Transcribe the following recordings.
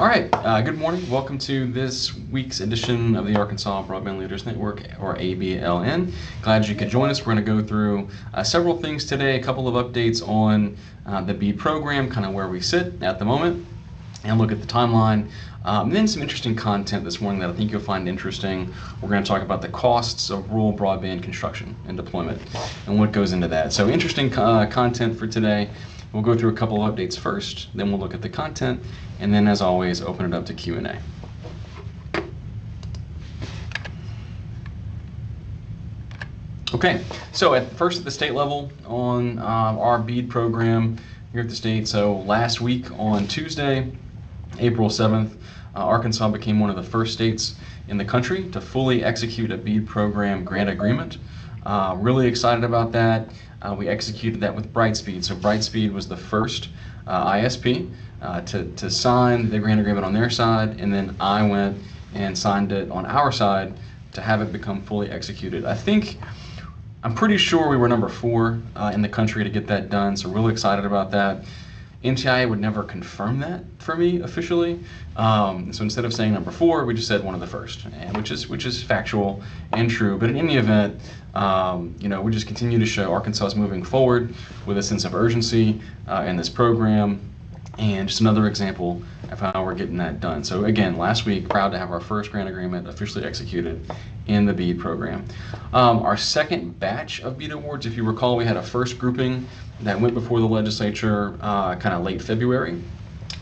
All right, good morning. Welcome to this week's edition of the Arkansas Broadband Leaders Network, or ABLN. Glad you could join us. We're going to go through several things today, a couple of updates on the BEAD program, kind of where we sit at the moment, and look at the timeline. And then some interesting content this morning that I think you'll find interesting. We're going to talk about the costs of rural broadband construction and deployment and what goes into that. So interesting content for today. We'll go through a couple of updates first, then we'll look at the content, and then as always, open it up to Q&A. Okay, so first at the state level on our BEAD program here at the state. So last week on Tuesday, April 7th, Arkansas became one of the first states in the country to fully execute a BEAD program grant agreement. Really excited about that. We executed that with Brightspeed. So Brightspeed was the first ISP to sign the grant agreement on their side, and then I went and signed it on our side to have it become fully executed. I'm pretty sure we were number 4 in the country to get that done, so really excited about that. NTIA would never confirm that for me officially, so instead of saying number 4, we just said one of the first, and which is factual and true. But in any event, we just continue to show Arkansas is moving forward with a sense of urgency in this program, and just another example of how we're getting that done. So again, last week, proud to have our first grant agreement officially executed in the BEAD program. Our second batch of BEAD awards, if you recall, we had a first grouping that went before the legislature kind of late February.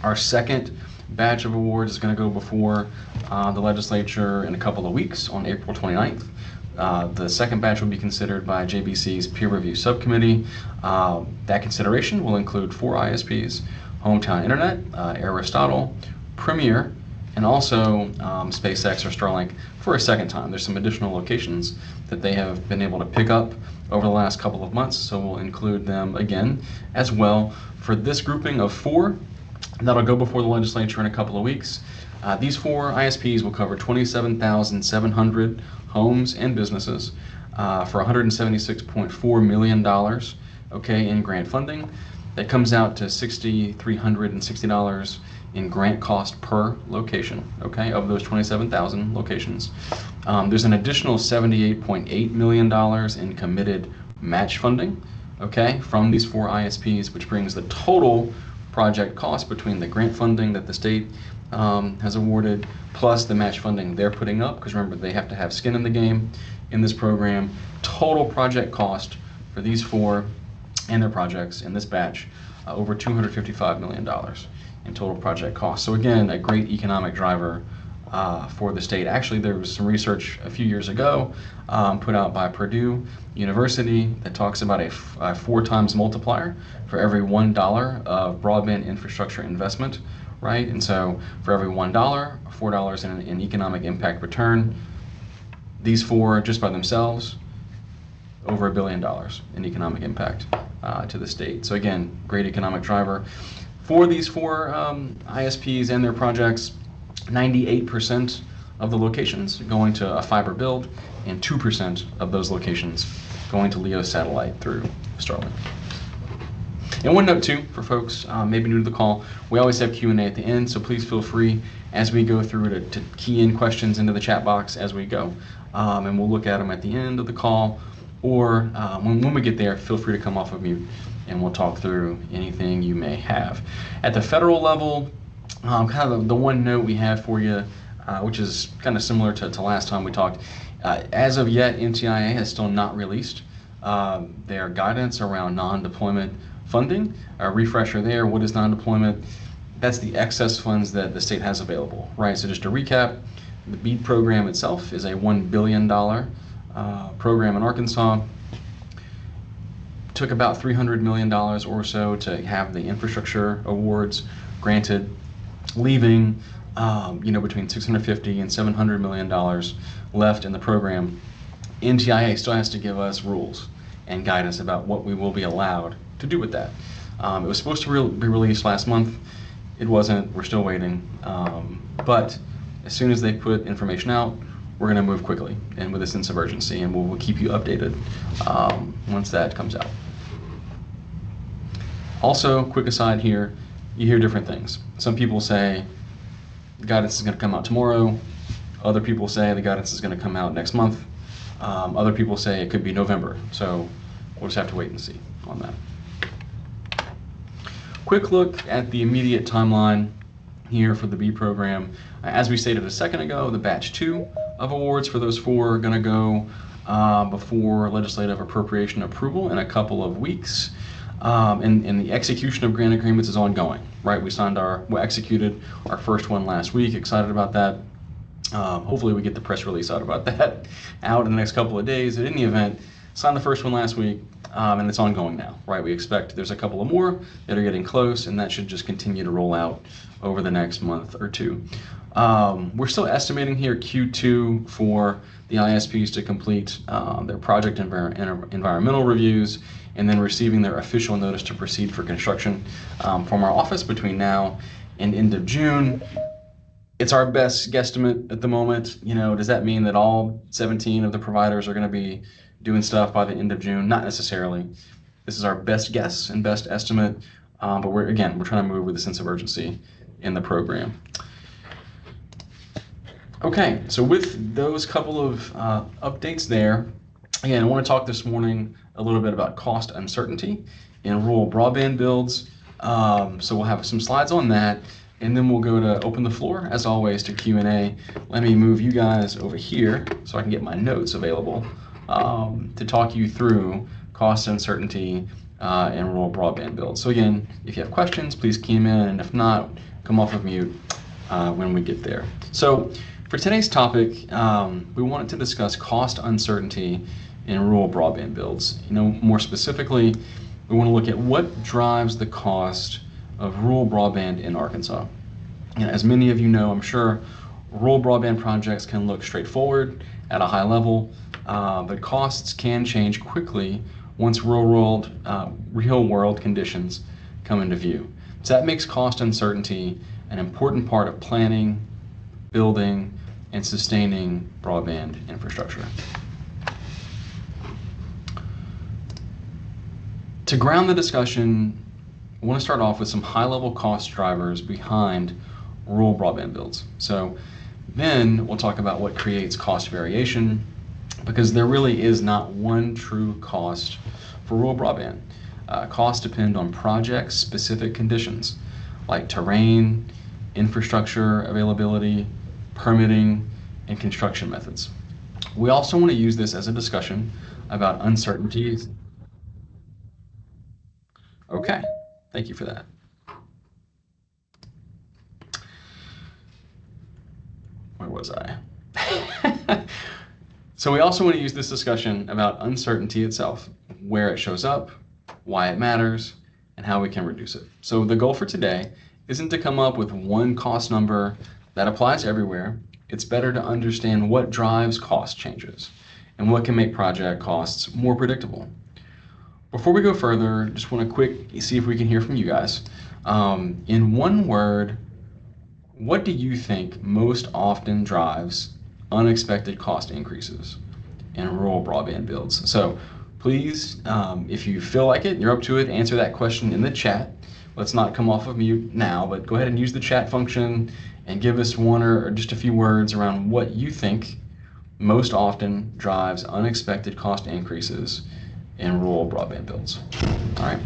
Our second batch of awards is going to go before the legislature in a couple of weeks on April 29th. The second batch will be considered by JBC's peer review subcommittee. That consideration will include 4 ISPs: Hometown Internet, Aristotle, Premier, and also SpaceX or Starlink for a second time. There's some additional locations that they have been able to pick up over the last couple of months, so we'll include them again as well for this grouping of 4 that'll go before the legislature in a couple of weeks. These 4 ISPs will cover 27,700 homes and businesses for $176.4 million, in grant funding. That comes out to $6,360 in grant cost per location, of those 27,000 locations. There's an additional $78.8 million in committed match funding, from these 4 ISPs, which brings the total project cost between the grant funding that the state has awarded plus the match funding they're putting up, because remember, they have to have skin in the game in this program. Total project cost for these 4 and their projects in this batch, over $255 million in total project cost. So again, a great economic driver for the state. Actually, there was some research a few years ago put out by Purdue University that talks about a 4 times multiplier for every $1 of broadband infrastructure investment, right? And so for every $1, $4 in economic impact return. These 4 just by themselves, over $1 billion in economic impact to the state. So again, great economic driver. For these 4 ISPs and their projects, 98% of the locations going to a fiber build, and 2% of those locations going to LEO satellite through Starlink. And one note too, for folks maybe new to the call, we always have Q&A at the end, so please feel free as we go through to key in questions into the chat box as we go, and we'll look at them at the end of the call, or when we get there, feel free to come off of mute and we'll talk through anything you may have. At the federal level, kind of the one note we have for you, which is kind of similar to last time we talked. As of yet, NTIA has still not released their guidance around non-deployment funding. A refresher there, what is non-deployment? That's the excess funds that the state has available, right? So just to recap, the BEAD program itself is a $1 billion program in Arkansas. Took about $300 million or so to have the infrastructure awards granted, leaving between $650 and $700 million left in the program. NTIA still has to give us rules and guidance about what we will be allowed to do with that. It was supposed to be released last month. It wasn't. We're still waiting. But as soon as they put information out, we're going to move quickly and with a sense of urgency, and we'll keep you updated once that comes out. Also, quick aside here, you hear different things. Some people say the guidance is going to come out tomorrow. Other people say the guidance is going to come out next month. Other people say it could be November. So we'll just have to wait and see on that. Quick look at the immediate timeline here for the BEAD program. As we stated a second ago, the batch 2 of awards for those 4 are going to go before legislative appropriation approval in a couple of weeks. And the execution of grant agreements is ongoing, right? We executed our first one last week. Excited about that. Hopefully we get the press release out about that out in the next couple of days. But in any event, signed the first one last week, and it's ongoing now, right? We expect there's a couple of more that are getting close, and that should just continue to roll out over the next month or two. We're still estimating here Q2 for the ISPs to complete their project environmental reviews and then receiving their official notice to proceed for construction from our office between now and end of June. It's our best guesstimate at the moment. You know, does that mean that all 17 of the providers are going to be doing stuff by the end of June? Not necessarily. This is our best guess and best estimate, but we're trying to move with a sense of urgency in the program. Okay, so with those couple of updates there, again, I want to talk this morning a little bit about cost uncertainty in rural broadband builds. So we'll have some slides on that, and then we'll go to open the floor, as always, to Q&A. Let me move you guys over here so I can get my notes available to talk you through cost uncertainty in rural broadband builds. So again, if you have questions, please key them in, and if not, come off of mute when we get there. So for today's topic, we wanted to discuss cost uncertainty in rural broadband builds. You know, more specifically, we want to look at what drives the cost of rural broadband in Arkansas. And as many of you know, I'm sure, rural broadband projects can look straightforward at a high level, but costs can change quickly once real world conditions come into view. So that makes cost uncertainty an important part of planning, building, and sustaining broadband infrastructure. To ground the discussion, I want to start off with some high-level cost drivers behind rural broadband builds. So then we'll talk about what creates cost variation, because there really is not one true cost for rural broadband. Costs depend on project-specific conditions like terrain, infrastructure availability, permitting, and construction methods. We also want to use this as a discussion about uncertainties. Okay, thank you for that. Where was I? So we also want to use this discussion about uncertainty itself, where it shows up, why it matters, and how we can reduce it. So the goal for today isn't to come up with one cost number that applies everywhere. It's better to understand what drives cost changes and what can make project costs more predictable. Before we go further, just want to see if we can hear from you guys. In one word, what do you think most often drives unexpected cost increases in rural broadband builds? So please, if you feel like it, you're up to it, answer that question in the chat. Let's not come off of mute now, but go ahead and use the chat function and give us one or just a few words around what you think most often drives unexpected cost increases in rural broadband builds. All right.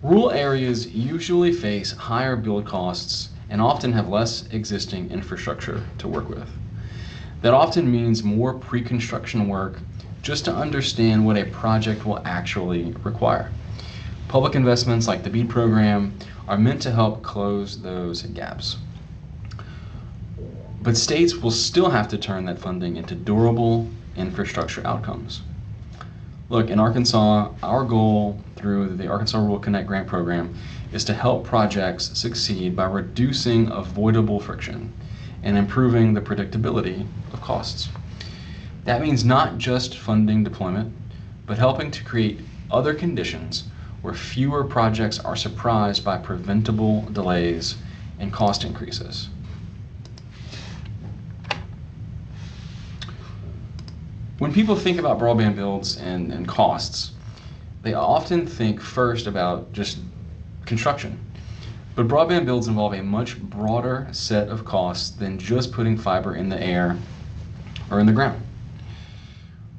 Rural areas usually face higher build costs and often have less existing infrastructure to work with. That often means more pre-construction work just to understand what a project will actually require. Public investments like the BEAD program are meant to help close those gaps. But states will still have to turn that funding into durable infrastructure outcomes. Look, in Arkansas, our goal through the Arkansas Rural Connect Grant Program is to help projects succeed by reducing avoidable friction and improving the predictability of costs. That means not just funding deployment, but helping to create other conditions where fewer projects are surprised by preventable delays and cost increases. When people think about broadband builds and costs, they often think first about just construction. But broadband builds involve a much broader set of costs than just putting fiber in the air or in the ground.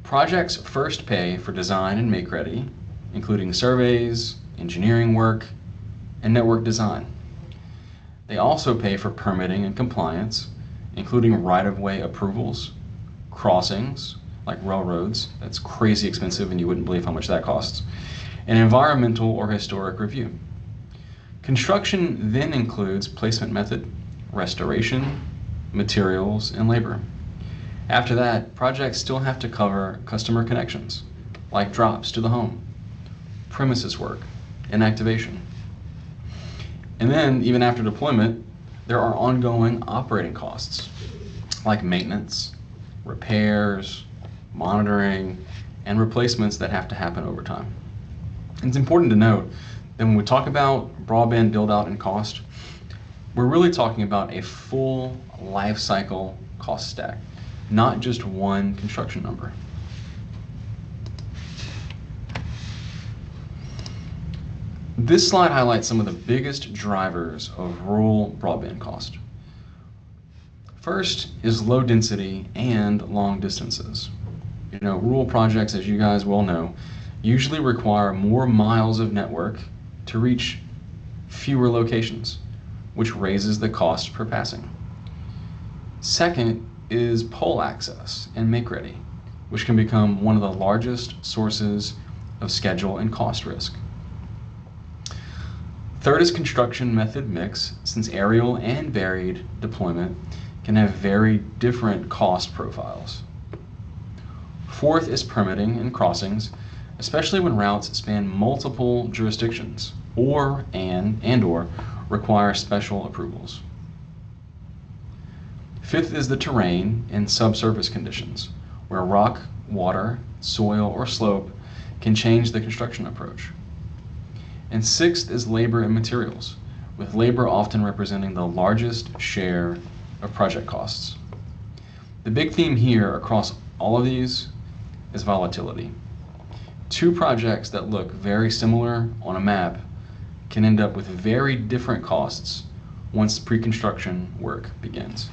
Projects first pay for design and make ready, including surveys, engineering work, and network design. They also pay for permitting and compliance, including right-of-way approvals, crossings, like railroads, that's crazy expensive and you wouldn't believe how much that costs, and environmental or historic review. Construction then includes placement method, restoration, materials, and labor. After that, projects still have to cover customer connections, like drops to the home, premises work, and activation. And then, even after deployment, there are ongoing operating costs, like maintenance, repairs, monitoring, and replacements that have to happen over time. It's important to note that when we talk about broadband build-out and cost, we're really talking about a full life cycle cost stack, not just one construction number. This slide highlights some of the biggest drivers of rural broadband cost. First is low density and long distances. Rural projects, as you guys well know, usually require more miles of network to reach fewer locations, which raises the cost per passing. Second is pole access and make ready, which can become one of the largest sources of schedule and cost risk. Third is construction method mix, since aerial and buried deployment can have very different cost profiles. Fourth is permitting and crossings, especially when routes span multiple jurisdictions or require special approvals. Fifth is the terrain and subsurface conditions, where rock, water, soil, or slope can change the construction approach. And sixth is labor and materials, with labor often representing the largest share of project costs. The big theme here across all of these is volatility. Two projects that look very similar on a map can end up with very different costs once pre-construction work begins.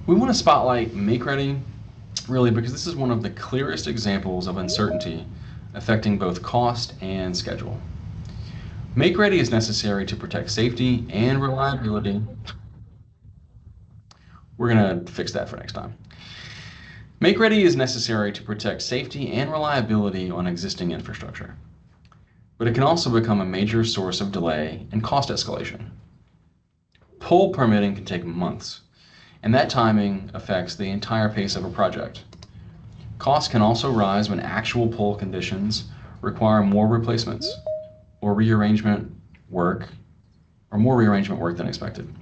We want to spotlight make ready really because this is one of the clearest examples of uncertainty affecting both cost and schedule. Make ready is necessary to protect safety and reliability. We're going to fix that for next time. Make ready is necessary to protect safety and reliability on existing infrastructure, but it can also become a major source of delay and cost escalation. Pole permitting can take months, and that timing affects the entire pace of a project. Costs can also rise when actual pole conditions require more replacements or more rearrangement work than expected.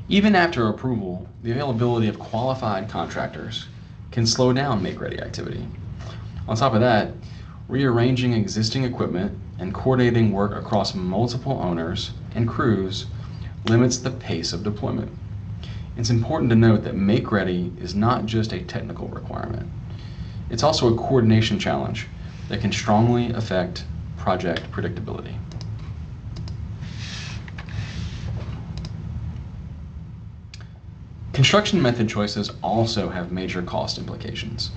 Even after approval, the availability of qualified contractors can slow down make-ready activity. On top of that, rearranging existing equipment and coordinating work across multiple owners and crews limits the pace of deployment. It's important to note that make-ready is not just a technical requirement. It's also a coordination challenge that can strongly affect project predictability. Construction method choices also have major cost implications.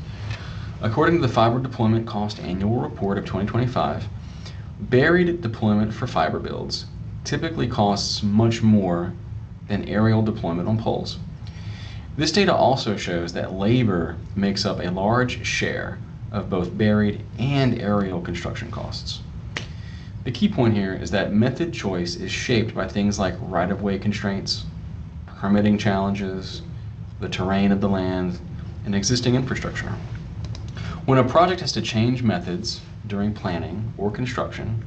According to the Fiber Deployment Cost Annual Report of 2025, buried deployment for fiber builds typically costs much more than aerial deployment on poles. This data also shows that labor makes up a large share of both buried and aerial construction costs. The key point here is that method choice is shaped by things like right-of-way constraints, permitting challenges, the terrain of the land, and existing infrastructure. When a project has to change methods during planning or construction,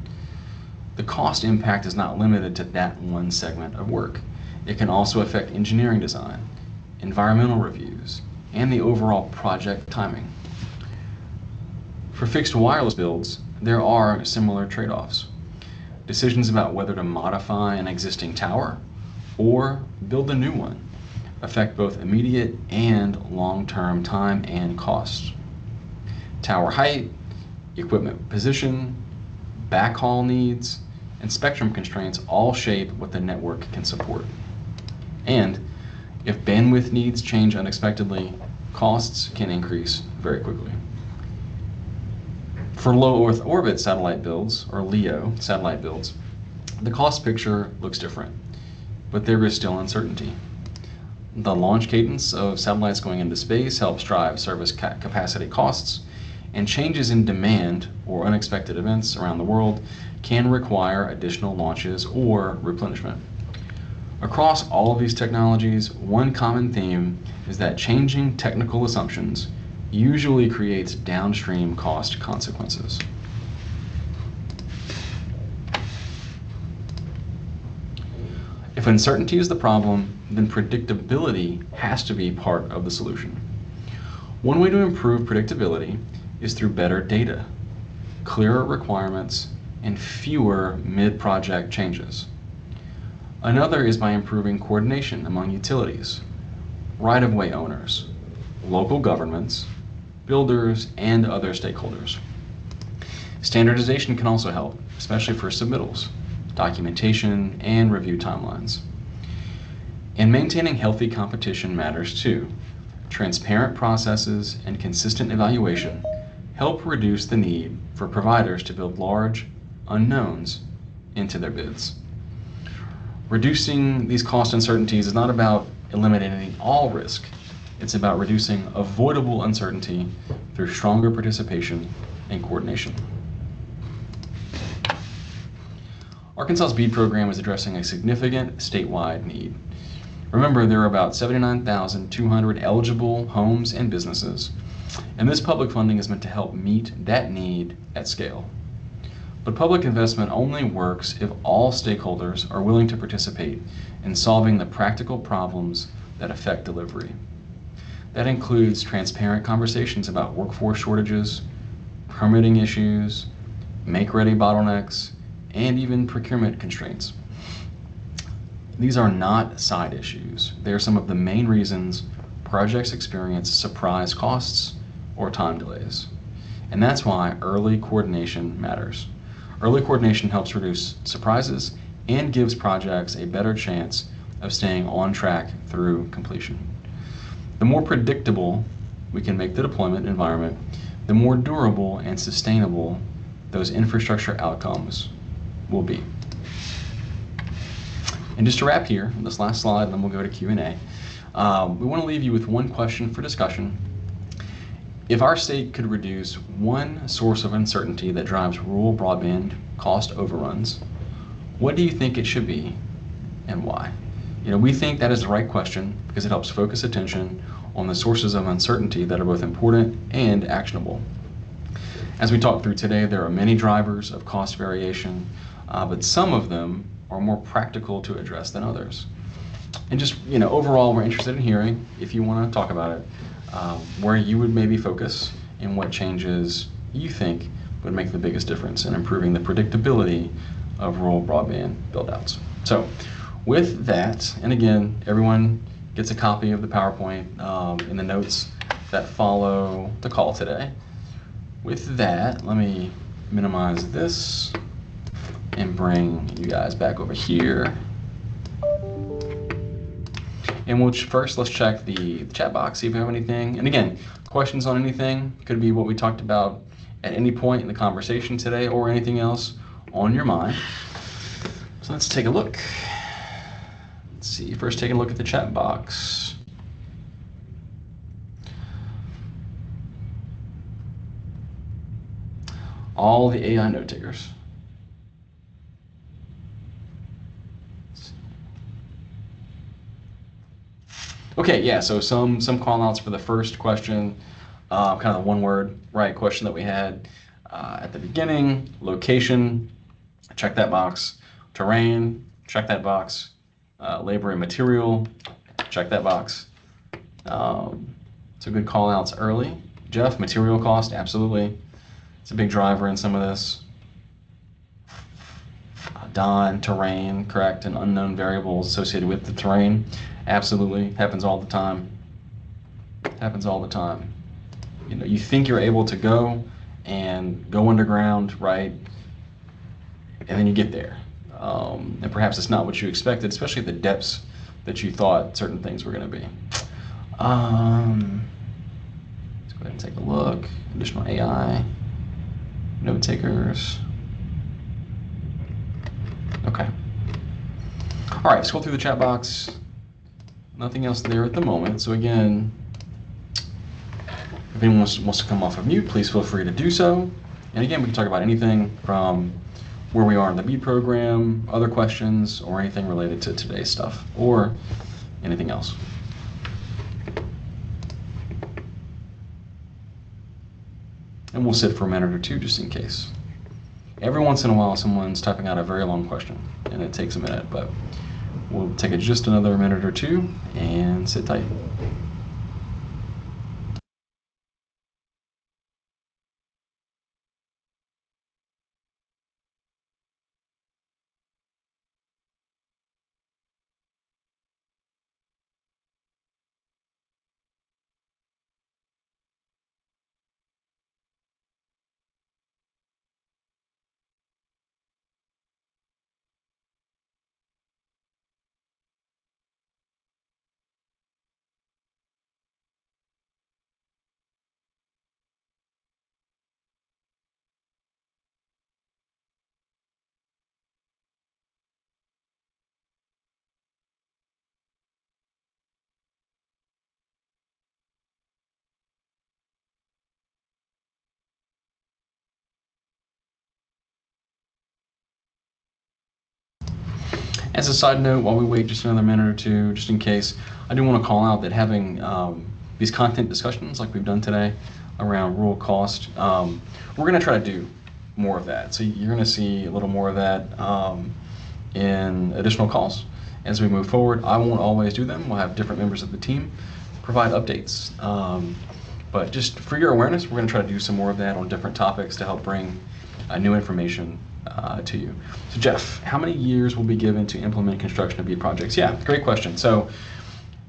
the cost impact is not limited to that one segment of work. It can also affect engineering design, environmental reviews, and the overall project timing. For fixed wireless builds, there are similar trade-offs. Decisions about whether to modify an existing tower or build a new one affect both immediate and long-term time and cost. Tower height, equipment position, backhaul needs, and spectrum constraints all shape what the network can support. And if bandwidth needs change unexpectedly, costs can increase very quickly. For low Earth orbit satellite builds, or LEO satellite builds, the cost picture looks different, but there is still uncertainty. The launch cadence of satellites going into space helps drive service capacity costs, and changes in demand or unexpected events around the world can require additional launches or replenishment. Across all of these technologies, one common theme is that changing technical assumptions usually creates downstream cost consequences. If uncertainty is the problem, then predictability has to be part of the solution. One way to improve predictability is through better data, clearer requirements, and fewer mid-project changes. Another is by improving coordination among utilities, right-of-way owners, local governments, builders, and other stakeholders. Standardization can also help, especially for submittals, documentation, and review timelines. And maintaining healthy competition matters too. Transparent processes and consistent evaluation help reduce the need for providers to build large unknowns into their bids. Reducing these cost uncertainties is not about eliminating all risk. It's about reducing avoidable uncertainty through stronger participation and coordination. Arkansas's BEAD program is addressing a significant statewide need. Remember, there are about 79,200 eligible homes and businesses, and this public funding is meant to help meet that need at scale. But public investment only works if all stakeholders are willing to participate in solving the practical problems that affect delivery. That includes transparent conversations about workforce shortages, permitting issues, make-ready bottlenecks, and even procurement constraints. These are not side issues. They are some of the main reasons projects experience surprise costs or time delays. And that's why early coordination matters. Early coordination helps reduce surprises and gives projects a better chance of staying on track through completion. The more predictable we can make the deployment environment, the more durable and sustainable those infrastructure outcomes will be. And just to wrap here, this last slide, and then we'll go to Q&A. We want to leave you with one question for discussion. If our state could reduce one source of uncertainty that drives rural broadband cost overruns, what do you think it should be and why? We think that is the right question because it helps focus attention on the sources of uncertainty that are both important and actionable. As we talked through today, there are many drivers of cost variation, but some of them are more practical to address than others. And just, overall, we're interested in hearing, if you want to talk about it, where you would maybe focus and what changes you think would make the biggest difference in improving the predictability of rural broadband build-outs. So with that, and again, everyone gets a copy of the PowerPoint in the notes that follow the call today. With that, let me minimize this and bring you guys back over here. And let's check the chat box, see if we have anything. And again, questions on anything, could be what we talked about at any point in the conversation today or anything else on your mind. So let's take a look. Let's see, first taking a look at the chat box. All the AI note takers. Okay, yeah, so some call outs for the first question, kind of the one word, right, question that we had at the beginning. Location, check that box. Terrain, check that box. Labor and material, check that box. So good call outs early. Jeff, material cost, absolutely. It's a big driver in some of this. Don, terrain, correct, and unknown variables associated with the terrain. Absolutely, happens all the time. Happens all the time. You know, you think you're able to go and go underground, right? And then you get there. And perhaps it's not what you expected, especially the depths that you thought certain things were going to be. Let's go ahead and take a look. Additional AI, note takers. Okay. All right, scroll through the chat box. Nothing else there at the moment. So again, if anyone wants to come off of mute, please feel free to do so. And again, we can talk about anything from where we are in the BEAD program, other questions, or anything related to today's stuff, or anything else. And we'll sit for a minute or two just in case. Every once in a while, someone's typing out a very long question, and it takes a minute, but we'll take it just another minute or two and sit tight. As a side note, while we wait just another minute or two, just in case, I do want to call out that having these content discussions like we've done today around rural cost, we're going to try to do more of that. So you're going to see a little more of that in additional calls as we move forward. I won't always do them. We'll have different members of the team provide updates. But just for your awareness, we're going to try to do some more of that on different topics to help bring new information to you. So Jeff, how many years will be given to implement construction of BEAD projects? Yeah, great question. So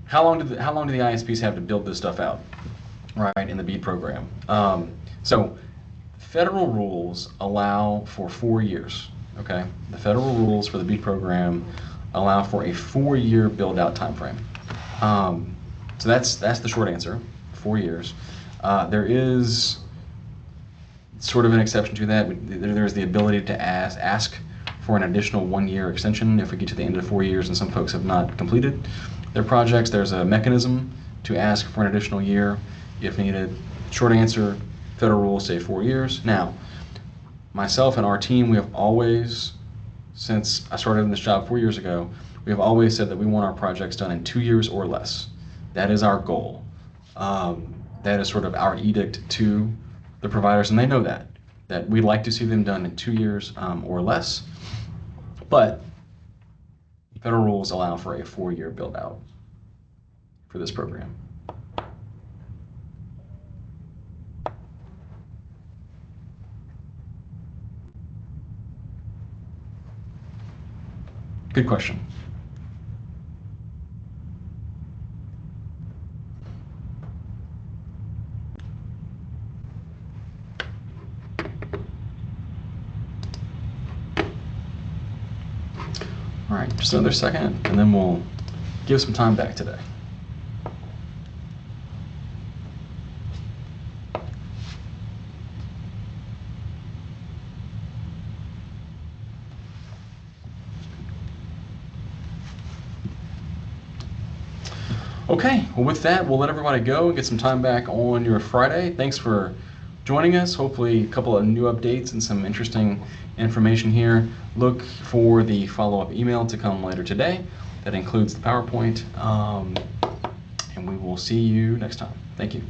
how long do the ISPs have to build this stuff out, right, in the BEAD program? So federal rules allow for 4 years, okay? The federal rules for the BEAD program allow for a 4-year build-out timeframe. So that's the short answer, 4 years. There is sort of an exception to that. There's the ability to ask for an additional 1-year extension if we get to the end of 4 years and some folks have not completed their projects. There's a mechanism to ask for an additional year if needed. Short answer, federal rules say 4 years. Now, myself and our team, we have always, since I started in this job 4 years ago, we have always said that we want our projects done in 2 years or less. That is our goal. That is sort of our edict to the providers, and they know that we'd like to see them done in 2 years or less, but federal rules allow for a 4-year build out for this program. Good question. All right, just another second, and then we'll give some time back today. Okay, well with that, we'll let everybody go and get some time back on your Friday. Thanks for joining us. Hopefully a couple of new updates and some interesting information here. Look for the follow-up email to come later today. That includes the PowerPoint, and we will see you next time. Thank you.